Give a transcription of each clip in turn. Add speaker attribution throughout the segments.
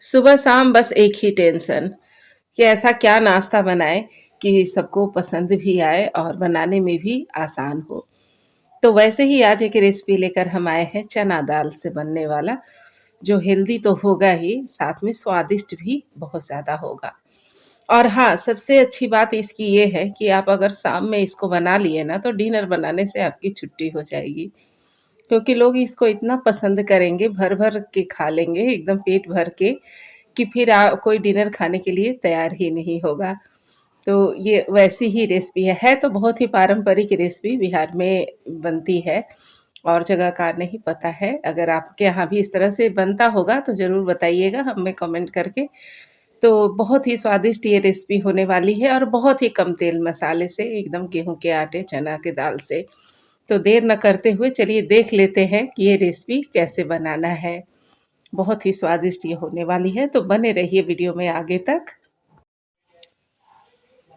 Speaker 1: सुबह शाम बस एक ही टेंशन कि ऐसा क्या नाश्ता बनाएं कि सबको पसंद भी आए और बनाने में भी आसान हो। तो वैसे ही आज एक रेसिपी लेकर हम आए हैं चना दाल से बनने वाला, जो हेल्दी तो होगा ही, साथ में स्वादिष्ट भी बहुत ज़्यादा होगा। और हाँ, सबसे अच्छी बात इसकी ये है कि आप अगर शाम में इसको बना लिए ना, तो डिनर बनाने से आपकी छुट्टी हो जाएगी। क्योंकि लोग इसको इतना पसंद करेंगे, भर-भर के खा लेंगे एकदम पेट भर के, कि फिर कोई डिनर खाने के लिए तैयार ही नहीं होगा। तो ये वैसी ही रेसिपी है तो बहुत ही पारंपरिक रेसिपी बिहार में बनती है और जगह का नहीं पता है। अगर आपके यहाँ भी इस तरह से बनता होगा तो ज़रूर बताइएगा हमें कमेंट करके। तो बहुत ही स्वादिष्ट ये रेसिपी होने वाली है और बहुत ही कम तेल मसाले से, एकदम गेहूँ के आटे, चना के दाल से। तो देर न करते हुए चलिए देख लेते हैं कि ये रेसिपी कैसे बनाना है। बहुत ही स्वादिष्ट ये होने वाली है, तो बने रहिए वीडियो में आगे तक।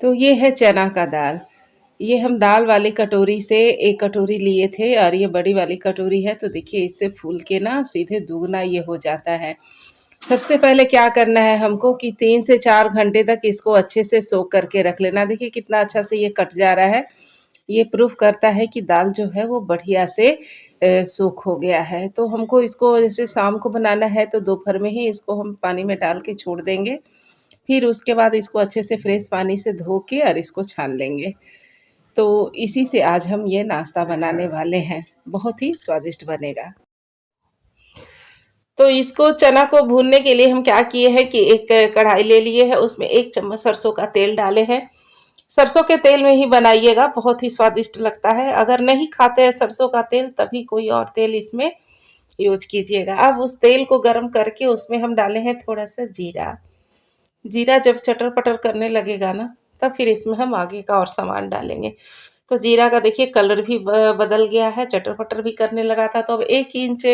Speaker 1: तो ये है चना का दाल। ये हम दाल वाली कटोरी से 1 कटोरी लिए थे और ये बड़ी वाली कटोरी है, तो देखिए इससे फूल के ना सीधे दुगना ये हो जाता है। सबसे पहले क्या करना है हमको कि 3 से 4 घंटे तक इसको अच्छे से सोक करके रख लेना। देखिए कितना अच्छा से ये कट जा रहा है। ये प्रूफ करता है कि दाल जो है वो बढ़िया से सोक हो गया है। तो हमको इसको जैसे शाम को बनाना है तो दोपहर में ही इसको हम पानी में डाल के छोड़ देंगे। फिर उसके बाद इसको अच्छे से फ्रेश पानी से धो के और इसको छान लेंगे। तो इसी से आज हम ये नाश्ता बनाने वाले हैं। बहुत ही स्वादिष्ट बनेगा। तो इसको चना को भूनने के लिए हम क्या किए हैं कि एक कढ़ाई ले लिए है, उसमें 1 चम्मच सरसों का तेल डाले हैं। सरसों के तेल में ही बनाइएगा, बहुत ही स्वादिष्ट लगता है। अगर नहीं खाते हैं सरसों का तेल तभी कोई और तेल इसमें यूज कीजिएगा। अब उस तेल को गर्म करके उसमें हम डाले हैं थोड़ा सा जीरा। जीरा जब चटर-पटर करने लगेगा ना, तब फिर इसमें हम आगे का और सामान डालेंगे। तो जीरा का देखिए कलर भी बदल गया है, चटर-पटर भी करने लगा था। तो अब 1 इंच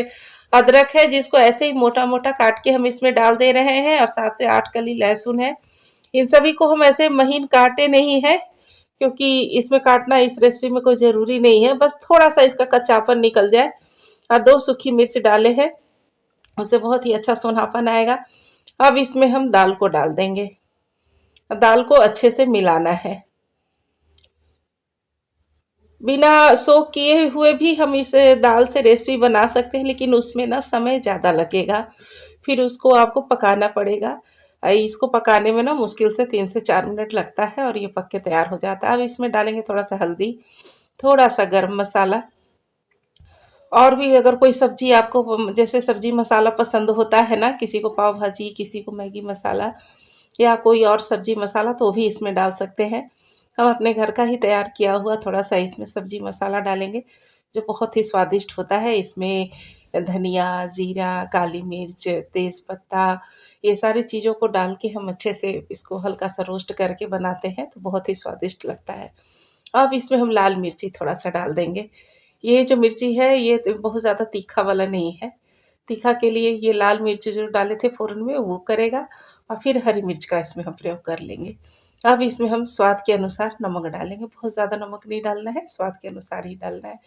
Speaker 1: अदरक है जिसको ऐसे ही मोटा-मोटा काट के हम इसमें डाल दे रहे हैं और 7 से 8 कली लहसुन है। इन सभी को हम ऐसे महीन काटे नहीं हैं, क्योंकि इसमें काटना इस रेसिपी में कोई ज़रूरी नहीं है, बस थोड़ा-सा इसका कच्चापन निकल जाए। और 2 सूखी मिर्च डाले हैं, उससे बहुत ही अच्छा सोंधापन आएगा। अब इसमें हम दाल को डाल देंगे। दाल को अच्छे से मिलाना है। बिना सोक किए हुए भी हम इस दाल से रेसिपी बना सकते हैं, लेकिन उसमें ना समय ज़्यादा लगेगा। फिर उसको आपको पकाना पड़ेगा। इसको पकाने में ना मुश्किल से 3 से 4 मिनट लगता है और ये पक के तैयार हो जाता है। अब इसमें डालेंगे थोड़ा-सा हल्दी, थोड़ा-सा गरम मसाला और भी अगर कोई सब्ज़ी आपको जैसे सब्ज़ी मसाला पसंद होता है ना, किसी को पाव भाजी, किसी को मैगी मसाला या कोई और सब्ज़ी मसाला, तो भी इसमें डाल सकते हैं। हम अपने घर का ही तैयार किया हुआ थोड़ा-सा इसमें सब्ज़ी मसाला डालेंगे, जो बहुत ही स्वादिष्ट होता है। इसमें धनिया, जीरा, काली मिर्च, तेज़पत्ता, ये सारी चीज़ों को डाल के हम अच्छे से इसको हल्का-सा रोस्ट करके बनाते हैं, तो बहुत ही स्वादिष्ट लगता है। अब इसमें हम लाल मिर्ची थोड़ा-सा डाल देंगे। ये जो मिर्ची है ये तो बहुत ज़्यादा तीखा वाला नहीं है। तीखा के लिए ये लाल मिर्च जो डाले थे फ़ोरन में वो करेगा और फिर हरी मिर्च का इसमें हम प्रयोग कर लेंगे। अब इसमें हम स्वाद के अनुसार नमक डालेंगे, बहुत ज़्यादा नमक नहीं डालना है, स्वाद के अनुसार ही डालना है।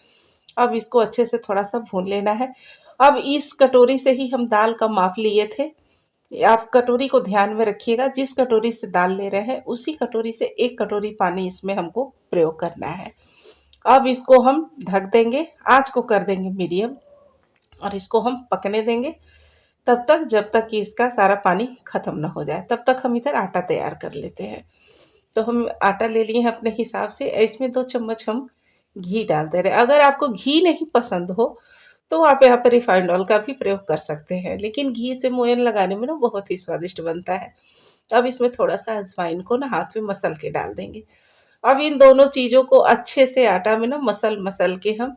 Speaker 1: अब इसको अच्छे से थोड़ा-सा भून लेना है। अब इस कटोरी से ही हम दाल का माप लिए थे। आप कटोरी को ध्यान में रखिएगा, जिस कटोरी से दाल ले रहे हैं उसी कटोरी से 1 कटोरी पानी इसमें हमको प्रयोग करना है। अब इसको हम ढक देंगे, आँच को कर देंगे मीडियम और इसको हम पकने देंगे तब तक जब तक कि इसका सारा पानी ख़त्म ना हो जाए। तब तक हम इधर आटा तैयार कर लेते हैं। तो हम आटा ले लिए हैं अपने हिसाब से, इसमें 2 चम्मच हम घी डाल दे रहे हैं। अगर आपको घी नहीं पसंद हो, तो आप यहाँ पे रिफाइंड ऑयल का भी प्रयोग कर सकते हैं, लेकिन घी से मोयन लगाने में ना बहुत ही स्वादिष्ट बनता है। अब इसमें थोड़ा-सा अजवाइन को ना हाथ में मसल के डाल देंगे। अब इन दोनों चीज़ों को अच्छे से आटा में ना मसल-मसल के हम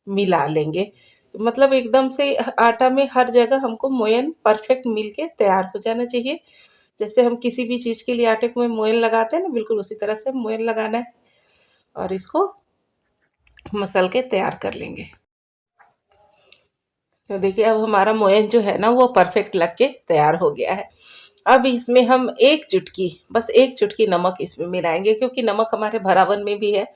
Speaker 1: मिला लेंगे। मतलब एकदम से आटा में हर जगह हमको मोयन परफेक्ट मिल के तैयार हो जाना चाहिए। जैसे हम किसी भी चीज़ के लिए आटे को में मोयन लगाते हैं ना, बिल्कुल उसी तरह से मोयन लगाना है और इसको मसल के तैयार कर लेंगे। तो देखिए अब हमारा मोयन जो है ना वो परफेक्ट लग के तैयार हो गया है। अब इसमें हम 1 चुटकी, बस 1 चुटकी नमक इसमें मिलाएँगे, क्योंकि नमक हमारे भरावन में भी है।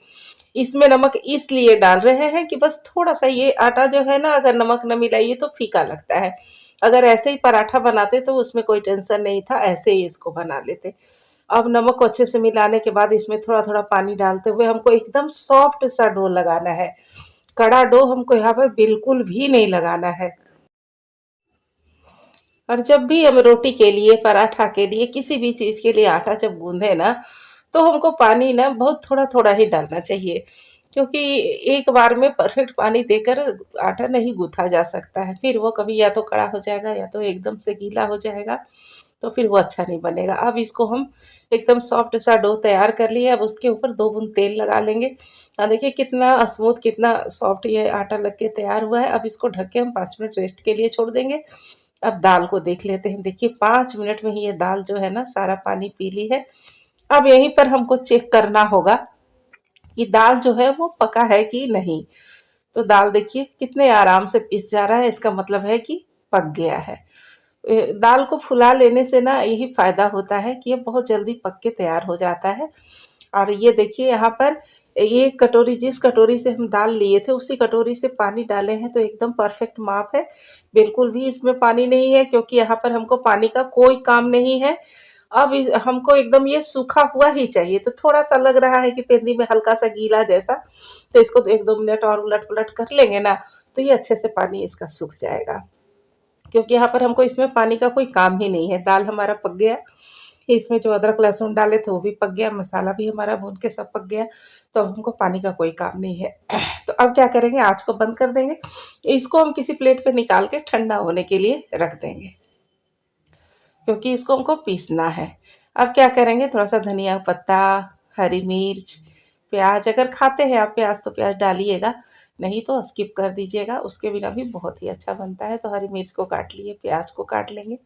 Speaker 1: इसमें नमक इसलिए डाल रहे हैं कि बस थोड़ा-सा ये आटा जो है ना, अगर नमक ना मिलाइए तो फीका लगता है। अगर ऐसे ही पराठा बनाते तो उसमें कोई टेंशन नहीं था, ऐसे ही इसको बना लेते। अब नमक को अच्छे से मिलाने के बाद इसमें थोड़ा-थोड़ा पानी डालते हुए हमको एकदम सॉफ्ट सा डो लगाना है। कड़ा डो हमको यहाँ पर बिल्कुल भी नहीं लगाना है। और जब भी हम रोटी के लिए, पराठा के लिए, किसी भी चीज़ के लिए आटा जब गूँधे ना, तो हमको पानी ना बहुत थोड़ा-थोड़ा ही डालना चाहिए। क्योंकि एक बार में परफेक्ट पानी देकर आटा नहीं गूँथा जा सकता है। फिर वो कभी या तो कड़ा हो जाएगा या तो एकदम से गीला हो जाएगा, तो फिर वो अच्छा नहीं बनेगा। अब इसको हम एकदम सॉफ्ट सा डो तैयार कर लिए, अब उसके ऊपर 2 बूँद तेल लगा लेंगे। देखिए कितना स्मूथ, कितना सॉफ्ट ये आटा लग के तैयार हुआ है। अब इसको ढक के हम 5 मिनट रेस्ट के लिए छोड़ देंगे। अब दाल को देख लेते हैं। देखिए 5 मिनट में ही ये दाल जो है ना सारा पानी पी ली है। अब यहीं पर हमको चेक करना होगा कि दाल जो है वो पका है कि नहीं। तो दाल देखिए कितने आराम से पिस जा रहा है, इसका मतलब है कि पक गया है। दाल को फुला लेने से ना यही फ़ायदा होता है कि ये बहुत जल्दी पक के तैयार हो जाता है। और ये देखिए यहाँ पर ये कटोरी, जिस कटोरी से हम दाल लिए थे उसी कटोरी से पानी डाले हैं, तो एकदम परफेक्ट माप है। बिल्कुल भी इसमें पानी नहीं है, क्योंकि यहाँ पर हमको पानी का कोई काम नहीं है। अब हमको एकदम ये सूखा हुआ ही चाहिए। तो थोड़ा सा लग रहा है कि पेंदी में हल्का सा गीला जैसा, तो इसको तो 1-2 मिनट और उलट पुलट कर लेंगे ना, तो ये अच्छे से पानी इसका सूख जाएगा। क्योंकि यहाँ पर हमको इसमें पानी का कोई काम ही नहीं है। दाल हमारा पक गया, इसमें जो अदरक लहसुन डाले थे वो भी पक गया, मसाला भी हमारा भून के सब पक गया, तो अब हमको पानी का कोई काम नहीं है। तो अब क्या करेंगे, आँच को बंद कर देंगे। इसको हम किसी प्लेट पे निकाल के ठंडा होने के लिए रख देंगे, क्योंकि इसको हमको पीसना है। अब क्या करेंगे, थोड़ा-सा धनिया पत्ता, हरी मिर्च, प्याज़, अगर खाते हैं आप प्याज़ तो प्याज़ डालिएगा, नहीं तो स्किप कर दीजिएगा, उसके बिना भी बहुत ही अच्छा बनता है। तो हरी मिर्च को काट लिए, प्याज़ को काट लेंगे।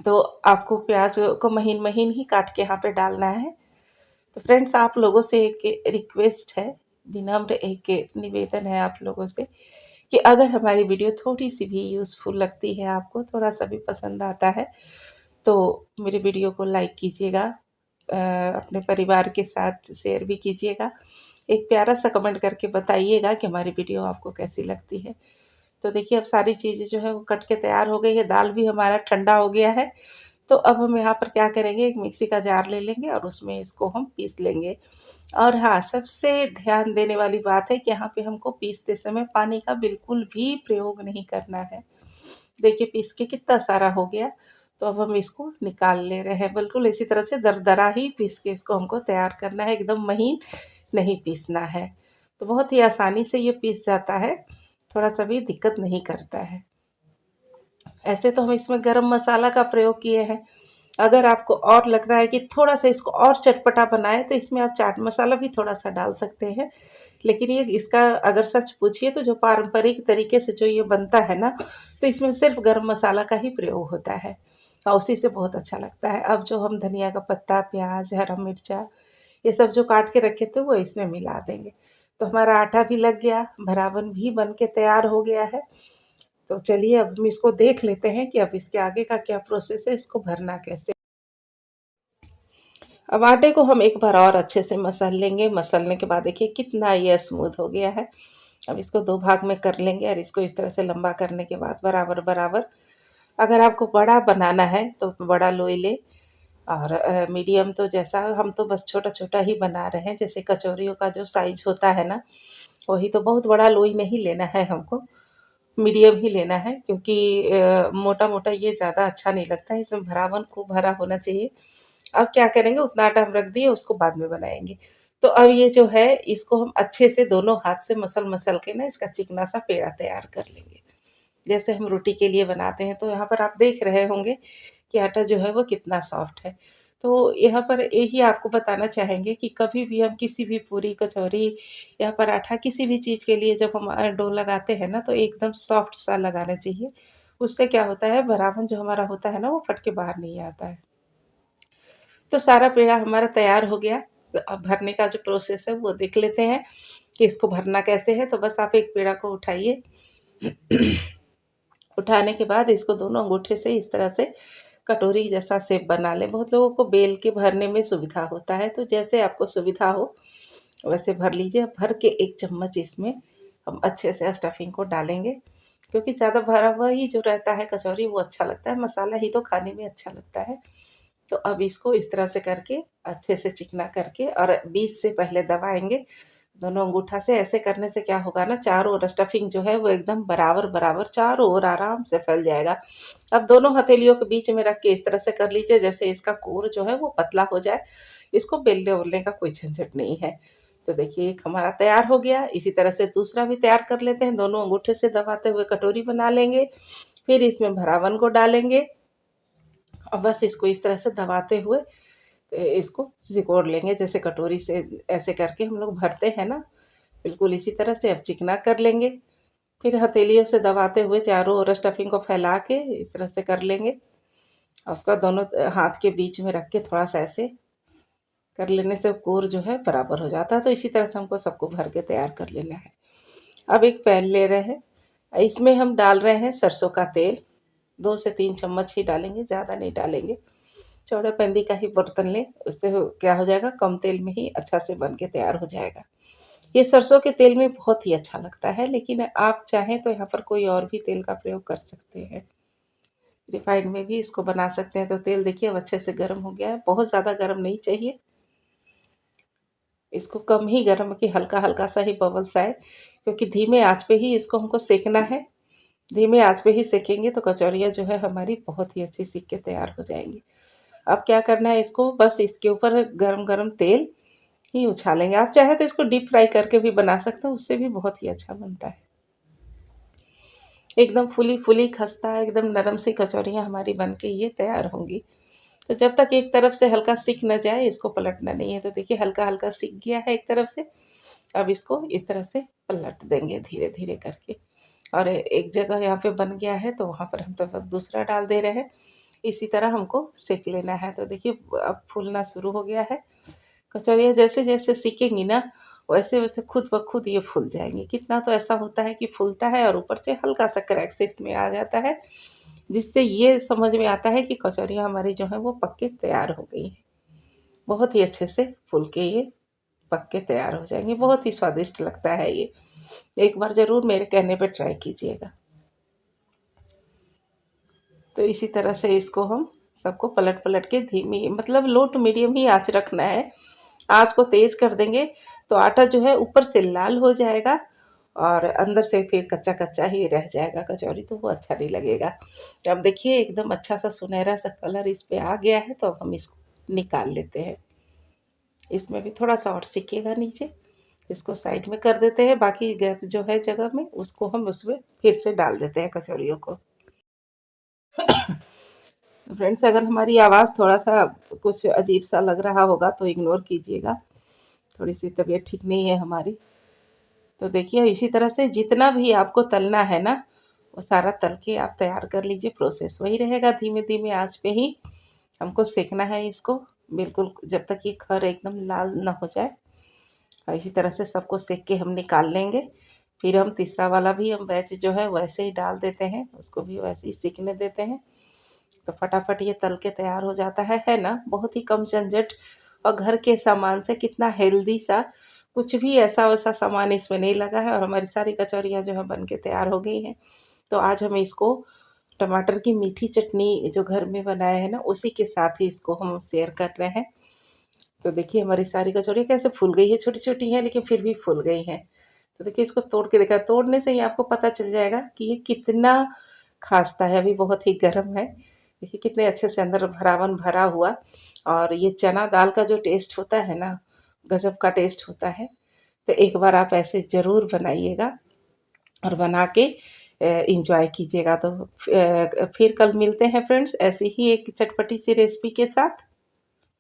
Speaker 1: तो आपको प्याज़ को महीन-महीन ही काट के यहाँ पे डालना है। तो फ्रेंड्स आप लोगों से एक रिक्वेस्ट है, विनम्र एक निवेदन है आप लोगों से, कि अगर हमारी वीडियो थोड़ी-सी भी यूज़फुल लगती है आपको, थोड़ा-सा भी पसंद आता है, तो मेरे वीडियो को लाइक कीजिएगा, अपने परिवार के साथ शेयर भी कीजिएगा। एक प्यारा-सा कमेंट करके बताइएगा कि हमारी वीडियो आपको कैसी लगती है। तो देखिए अब सारी चीज़ें जो है वो कट के तैयार हो गई है, दाल भी हमारा ठंडा हो गया है। तो अब हम यहाँ पर क्या करेंगे, एक मिक्सी का जार ले लेंगे और उसमें इसको हम पीस लेंगे। और हाँ, सबसे ध्यान देने वाली बात है कि यहाँ पे हमको पीसते समय पानी का बिल्कुल भी प्रयोग नहीं करना है। देखिए पीस के कितना सारा हो गया, तो अब हम इसको निकाल ले रहे हैं। बिल्कुल इसी तरह से दरदरा ही पीस के इसको हमको तैयार करना है, एकदम महीन नहीं पीसना है। तो बहुत ही आसानी से ये पीस जाता है, थोड़ा-सा भी दिक्कत नहीं करता है। ऐसे तो हम इसमें गरम मसाला का प्रयोग किए हैं। अगर आपको और लग रहा है कि थोड़ा-सा इसको और चटपटा बनाएँ, तो इसमें आप चाट मसाला भी थोड़ा-सा डाल सकते हैं। लेकिन ये इसका अगर सच पूछिए तो जो पारंपरिक तरीके से जो ये बनता है ना, तो इसमें सिर्फ़ गरम मसाला का ही प्रयोग होता है और उसी से बहुत अच्छा लगता है। अब जो हम धनिया का पत्ता, प्याज़, हरा मिर्चा, ये सब जो काट के रखे थे वो इसमें मिला देंगे। तो हमारा आटा भी लग गया, भरावन भी बन के तैयार हो गया है। तो चलिए अब हम इसको देख लेते हैं कि अब इसके आगे का क्या प्रोसेस है, इसको भरना कैसे। अब आटे को हम एक बार और अच्छे से मसल लेंगे। मसलने के बाद देखिए कितना ये स्मूथ हो गया है। अब इसको 2 भाग में कर लेंगे और इसको इस तरह से लंबा करने के बाद बराबर-बराबर, अगर आपको बड़ा बनाना है तो बड़ा लोई लें, और मीडियम तो जैसा, हम तो बस छोटा-छोटा ही बना रहे हैं। जैसे कचौरियों का जो साइज़ होता है ना, वही, तो बहुत बड़ा लोई नहीं लेना है हमको, मीडियम ही लेना है, क्योंकि मोटा-मोटा ये ज़्यादा अच्छा नहीं लगता है, इसमें भरावन खूब भरा होना चाहिए। अब क्या करेंगे, उतना आटा हम रख दिए, उसको बाद में बनाएँगे। तो अब ये जो है इसको हम अच्छे से दोनों हाथ से मसल-मसल के ना इसका चिकना-सा पेड़ा तैयार कर लेंगे। जैसे हम रोटी के लिए बनाते हैं, तो यहाँ पर आप देख रहे होंगे कि आटा जो है वो कितना सॉफ्ट है। तो यहाँ पर यही आपको बताना चाहेंगे कि कभी भी हम किसी भी पूरी, कचौरी या पराठा, किसी भी चीज़ के लिए जब हम डो लगाते हैं ना, तो एकदम सॉफ्ट सा लगाना चाहिए। उससे क्या होता है, भरावन जो हमारा होता है ना वो फट के बाहर नहीं आता है। तो सारा पेड़ा हमारा तैयार हो गया। तो अब भरने का जो प्रोसेस है वो देख लेते हैं कि इसको भरना कैसे है। तो बस आप एक पेड़ा को उठाइए। उठाने के बाद इसको दोनों अंगूठे से इस तरह से कटोरी जैसा शेप बना लें। बहुत लोगों को बेल के भरने में सुविधा होता है, तो जैसे आपको सुविधा हो वैसे भर लीजिए। भर के 1 चम्मच इसमें हम अच्छे से स्टफिंग को डालेंगे क्योंकि ज़्यादा भरा हुआ ही जो रहता है कचौरी वो अच्छा लगता है, मसाला ही तो खाने में अच्छा लगता है। तो अब इसको इस तरह से करके अच्छे से चिकना करके और बीच से पहले दबाएँगे, दोनों अंगूठा से। ऐसे करने से क्या होगा ना, चारों ओर स्टफिंग जो है वो एकदम बराबर-बराबर चारों ओर आराम से फैल जाएगा। अब दोनों हथेलियों के बीच में रख के इस तरह से कर लीजिए जैसे इसका कोर जो है वो पतला हो जाए। इसको बेलने-वुलने का कोई झंझट नहीं है। तो देखिए एक हमारा तैयार हो गया। इसी तरह से दूसरा भी तैयार कर लेते हैं। दोनों अंगूठे से दबाते हुए कटोरी बना लेंगे। फिर इसमें भरावन को डालेंगे और बस इसको इस तरह से दबाते हुए इसको सिकोड़ लेंगे, जैसे कटोरी से ऐसे करके हम लोग भरते हैं ना, बिल्कुल इसी तरह से अब चिकना कर लेंगे। फिर हथेलियों से दबाते हुए चारों ओर स्टफिंग को फैला के इस तरह से कर लेंगे और उसका दोनों हाथ के बीच में रख के थोड़ा सा ऐसे कर लेने से कोर जो है बराबर हो जाता है। तो इसी तरह से हमको सबको भर के तैयार कर लेना है। अब एक पैन ले रहे हैं, इसमें हम डाल रहे हैं सरसों का तेल। 2 से 3 चम्मच ही डालेंगे, ज़्यादा नहीं डालेंगे। चौड़े पेंदी का ही बर्तन लें, उससे क्या हो जाएगा, कम तेल में ही अच्छा से बन के तैयार हो जाएगा। ये सरसों के तेल में बहुत ही अच्छा लगता है, लेकिन आप चाहें तो यहाँ पर कोई और भी तेल का प्रयोग कर सकते हैं। रिफाइंड में भी इसको बना सकते हैं। तो तेल देखिए अब अच्छे से गर्म हो गया है, बहुत ज़्यादा गर्म नहीं चाहिए, इसको कम ही गर्म कि हल्का-हल्का सा ही बबल्स आए, क्योंकि धीमे आँच पे ही इसको हमको सेकना है। धीमे आँच पे ही सेकेंगे तो कचौरियाँ जो है हमारी बहुत ही अच्छी सीख के तैयार हो जाएँगी। अब क्या करना है, इसको बस इसके ऊपर गरम-गरम तेल ही उछालेंगे। आप चाहें तो इसको डीप फ्राई करके भी बना सकते हैं, उससे भी बहुत ही अच्छा बनता है। एकदम फूली-फूली खस्ता एकदम नरम सी कचौरियाँ हमारी बन के ये तैयार होंगी। तो जब तक एक तरफ से हल्का सिक न जाए इसको पलटना नहीं है। तो देखिए हल्का-हल्का सिक गया है एक तरफ से, अब इसको इस तरह से पलट देंगे धीरे-धीरे करके। और एक जगह यहाँ पे बन गया है तो वहाँ पर हम तो अब दूसरा डाल दे रहे हैं। इसी तरह हमको सेक लेना है। तो देखिए अब फूलना शुरू हो गया है। कचौरियाँ जैसे-जैसे सिकेंगी ना, वैसे-वैसे खुद ब खुद ये फूल जाएँगी। कितना तो ऐसा होता है कि फूलता है और ऊपर से हल्का-सा क्रैक्स इसमें आ जाता है, जिससे ये समझ में आता है कि कचौरियाँ हमारी जो हैं वो पक के तैयार हो गई हैं। बहुत ही अच्छे से फूल के ये पक के तैयार हो जाएँगी। बहुत ही स्वादिष्ट लगता है ये। एक बार ज़रूर मेरे कहने पे ट्राई कीजिएगा। तो इसी तरह से इसको हम सबको पलट-पलट के धीमी मतलब लो टू मीडियम ही आँच रखना है। आँच को तेज़ कर देंगे तो आटा जो है ऊपर से लाल हो जाएगा और अंदर से फिर कच्चा-कच्चा ही रह जाएगा कचौरी, तो वो अच्छा नहीं लगेगा। तो अब देखिए एकदम अच्छा-सा सुनहरा-सा कलर इस पे आ गया है, तो अब हम इसको निकाल लेते हैं। इसमें भी थोड़ा-सा और सिकेगा नीचे, इसको साइड में कर देते हैं। बाकी गैप जो है जगह में उसको हम उसमें फिर से डाल देते हैं कचौरियों को। फ्रेंड्स अगर हमारी आवाज़ थोड़ा-सा कुछ अजीब-सा लग रहा होगा तो इग्नोर कीजिएगा, थोड़ी-सी तबीयत ठीक नहीं है हमारी। तो देखिए इसी तरह से जितना भी आपको तलना है ना, वो सारा तल के आप तैयार कर लीजिए। प्रोसेस वही रहेगा, धीमे-धीमे आँच पे ही हमको सेकना है इसको, बिल्कुल जब तक ये खर एकदम लाल ना हो जाए। और इसी तरह से सबको सेक के हम निकाल लेंगे। फिर हम तीसरा वाला भी हम बैच जो है वैसे ही डाल देते हैं, उसको भी वैसे ही सेकने देते हैं। तो फटाफट ये तल के तैयार हो जाता है ना? बहुत ही कम झंझट और घर के सामान से कितना हेल्दी सा, कुछ भी ऐसा-वैसा सामान इसमें नहीं लगा है और हमारी सारी कचौरियाँ जो है बन के तैयार हो गई हैं। तो आज हम इसको टमाटर की मीठी चटनी जो घर में बनाए हैं ना, उसी के साथ ही इसको हम शेयर कर रहे हैं। तो देखिए हमारी सारी कचौरियाँ कैसे फूल गई है, छोटी-छोटी हैं लेकिन फिर भी फूल गई हैं। तो देखिए इसको तोड़ के देखा, तोड़ने से ही आपको पता चल जाएगा कि ये कितना ख़ास्ता है, अभी बहुत ही गरम है। देखिए कितने अच्छे से अंदर भरावन भरा हुआ और ये चना दाल का जो टेस्ट होता है ना, गज़ब का टेस्ट होता है। तो एक बार आप ऐसे ज़रूर बनाइएगा और बना के एन्जॉय कीजिएगा। तो फिर कल मिलते हैं फ्रेंड्स ऐसी ही एक चटपटी सी रेसिपी के साथ।